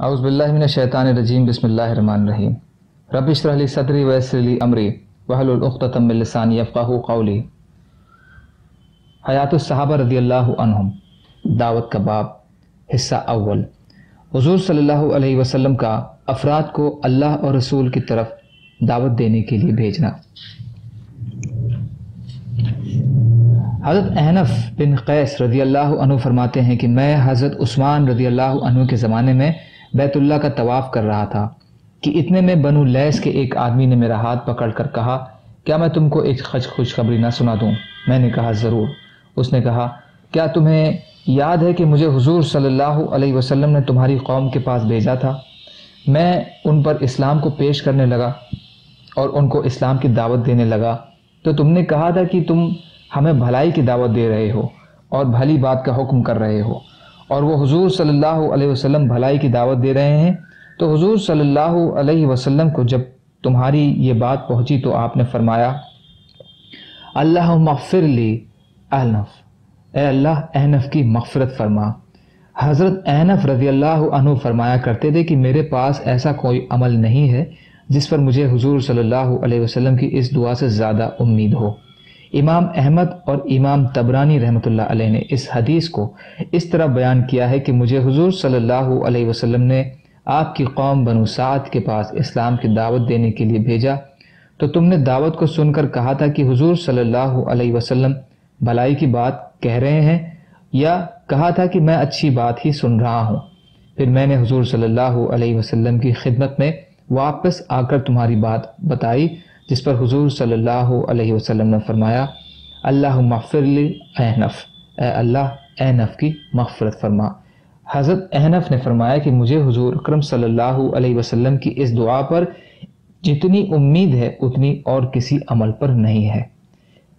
اعوذ باللہ من الشیطان الرجیم بسم اللہ الرحمن الرحیم رب اشرح لی صدری ویسر لی امری واحلل عقدۃ من لسانی یفقہوا قولی۔ حیات الصحابہ رضی اللہ عنہم، دعوت کا باب، حصہ اول۔ حضور صلی اللہ علیہ وسلم کا افراد کو اللہ اور رسول کی طرف دعوت دینے کے لیے بھیجنا۔ حضرت احنف بن قیس رضی اللہ عنہ فرماتے ہیں کہ میں حضرت عثمان رضی اللہ عنہ کے زمانے میں بیت اللہ کا طواف کر رہا تھا کہ اتنے میں بنو لیس کے ایک آدمی نے میرا ہاتھ پکڑ کر کہا، کیا میں تم کو ایک خوشخبری نہ سنا دوں؟ میں نے کہا ضرور۔ اس نے کہا، کیا تمہیں یاد ہے کہ مجھے حضور صلی اللہ علیہ وسلم نے تمہاری قوم کے پاس بھیجا تھا؟ میں ان پر اسلام کو پیش کرنے لگا اور ان کو اسلام کی دعوت دینے لگا تو تم نے کہا تھا کہ تم ہمیں بھلائی کی دعوت دے رہے ہو اور بھلی بات کا حکم کر رہے ہو، اور وہ حضور صلی اللہ علیہ وسلم بھلائی کی دعوت دے رہے ہیں۔ تو حضور صلی اللہ علیہ وسلم کو جب تمہاری یہ بات پہنچی تو آپ نے فرمایا، اللہم اغفر لی احنف، اے اللہ احنف کی مغفرت فرما۔ حضرت احنف رضی اللہ عنہ فرمایا کرتے تھے کہ میرے پاس ایسا کوئی عمل نہیں ہے جس پر مجھے حضور صلی اللہ علیہ وسلم کی اس دعا سے زیادہ امید ہو۔ امام احمد اور امام طبرانی رحمۃ اللہ علیہ نے اس حدیث کو اس طرح بیان کیا ہے کہ مجھے حضور صلی اللہ علیہ وسلم نے آپ کی قوم بنو سعد کے پاس اسلام کی دعوت دینے کے لیے بھیجا تو تم نے دعوت کو سن کر کہا تھا کہ حضور صلی اللہ علیہ وسلم بھلائی کی بات کہہ رہے ہیں، یا کہا تھا کہ میں اچھی بات ہی سن رہا ہوں۔ پھر میں نے حضور صلی اللہ علیہ وسلم کی خدمت میں واپس آ کر تمہاری بات بتائی، جس پر حضور صلی اللہ علیہ وسلم نے فرمایا، اللہم اغفر لی احنف، اے اللہ احنف کی مغفرت فرما۔ حضرت احنف نے فرمایا کہ مجھے حضور اکرم صلی اللہ علیہ وسلم کی اس دعا پر جتنی امید ہے اتنی اور کسی عمل پر نہیں ہے۔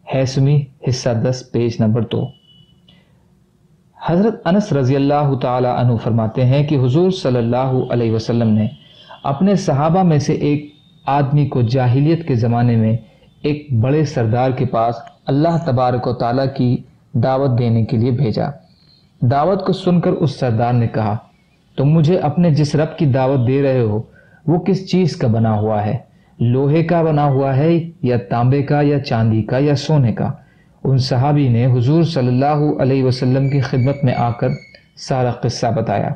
حیثمی حصہ 10 پیج نمبر 2۔ حضرت انس رضی اللہ تعالی عنہ فرماتے ہیں کہ حضور صلی اللہ علیہ وسلم نے اپنے صحابہ میں سے ایک آدمی کو جاہلیت کے زمانے میں ایک بڑے سردار کے پاس اللہ تبارک و تعالیٰ کی دعوت دینے کے لیے بھیجا۔ دعوت کو سن کر اس سردار نے کہا، تم مجھے اپنے جس رب کی دعوت دے رہے ہو وہ کس چیز کا بنا ہوا ہے؟ لوہے کا بنا ہوا ہے یا تانبے کا یا چاندی کا یا سونے کا؟ ان صحابی نے حضور صلی اللہ علیہ وسلم کی خدمت میں آ کر سارا قصہ بتایا۔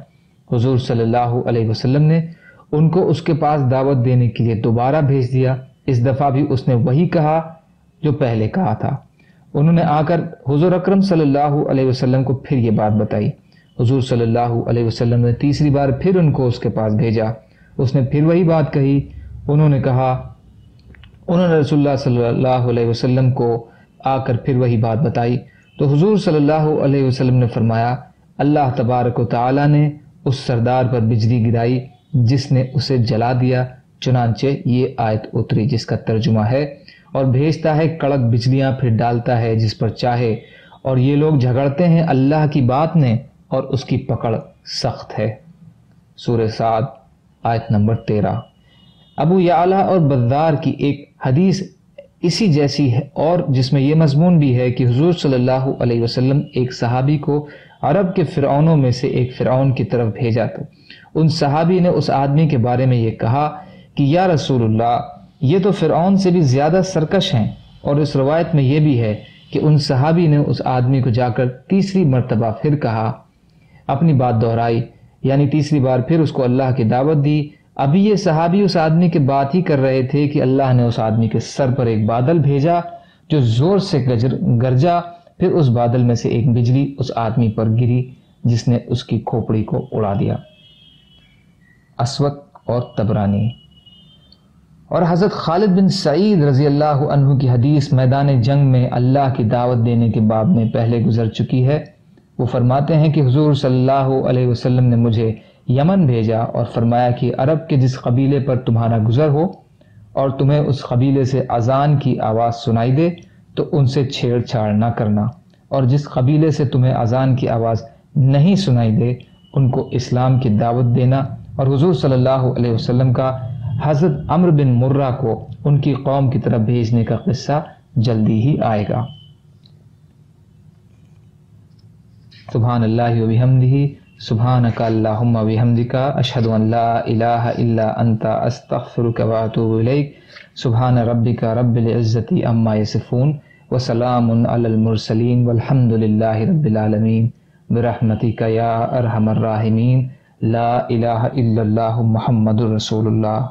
حضور صلی اللہ علیہ وسلم نے ان کو اس کے پاس دعوت دینے کے لیے دوبارہ بھیج دیا۔ اس دفعہ بھی اس نے وہی کہا جو پہلے کہا تھا۔ انہوں نے آ کر حضور اکرم صلی اللہ علیہ وسلم کو پھر یہ بات بتائی۔ حضور صلی اللہ علیہ وسلم نے تیسری بار پھر ان کو اس کے پاس بھیجا۔ اس نے پھر وہی بات کہی۔ انہوں نے رسول اللہ صلی اللہ علیہ وسلم کو آ کر پھر وہی بات بتائی تو حضور صلی اللہ علیہ وسلم نے فرمایا، اللہ تبارک و تعالی نے اس سردار پر بجلی گرائی جس نے اسے جلا دیا۔ چنانچہ یہ آیت اتری جس کا ترجمہ ہے، اور بھیجتا ہے کڑک بجلیاں پھر ڈالتا ہے جس پر چاہے، اور یہ لوگ جھگڑتے ہیں اللہ کی بات میں اور اس کی پکڑ سخت ہے۔ سورہ سعد آیت نمبر 13۔ ابو یعلا اور بزار کی ایک حدیث اسی جیسی ہے اور جس میں یہ مضمون بھی ہے کہ حضور صلی اللہ علیہ وسلم ایک صحابی کو عرب کے فرعونوں میں سے ایک فرعون کی طرف بھیجا تو ان صحابی نے اس آدمی کے بارے میں یہ کہا کہ یا رسول اللہ، یہ تو فرعون سے بھی زیادہ سرکش ہیں۔ اور اس روایت میں یہ بھی ہے کہ ان صحابی نے اس آدمی کو جا کر تیسری مرتبہ پھر کہا، اپنی بات دہرائی، یعنی تیسری بار پھر اس کو اللہ کی دعوت دی۔ ابھی یہ صحابی اس آدمی کے بات ہی کر رہے تھے کہ اللہ نے اس آدمی کے سر پر ایک بادل بھیجا جو زور سے گرجا، پھر اس بادل میں سے ایک بجلی اس آدمی پر گری جس نے اس کی کھوپڑی کو اڑا دیا۔ اسود اور طبرانی۔ اور حضرت خالد بن سعید رضی اللہ عنہ کی حدیث میدان جنگ میں اللہ کی دعوت دینے کے باب میں پہلے گزر چکی ہے۔ وہ فرماتے ہیں کہ حضور صلی اللہ علیہ وسلم نے مجھے یمن بھیجا اور فرمایا کہ عرب کے جس قبیلے پر تمہارا گزر ہو اور تمہیں اس قبیلے سے اذان کی آواز سنائی دے تو ان سے چھیڑ چھاڑ نہ کرنا، اور جس قبیلے سے تمہیں اذان کی آواز نہیں سنائی دے ان کو اسلام کی دعوت دینا۔ اور حضور صلی اللہ علیہ وسلم کا حضرت عمرو بن مرہ کو ان کی قوم کی طرف بھیجنے کا قصہ جلدی ہی آئے گا۔ سبحان اللہ و بحمدہ، سبحانک اللہم وبحمدک اشہد ان لا الہ الا انت استغفرک واتوب الیک سبحان ربک رب العزت عما یصفون وسلام علی المرسلین والحمد للہ رب العالمین برحمتک یا ارحم الراحمین لا الہ الا اللہ محمد رسول اللہ۔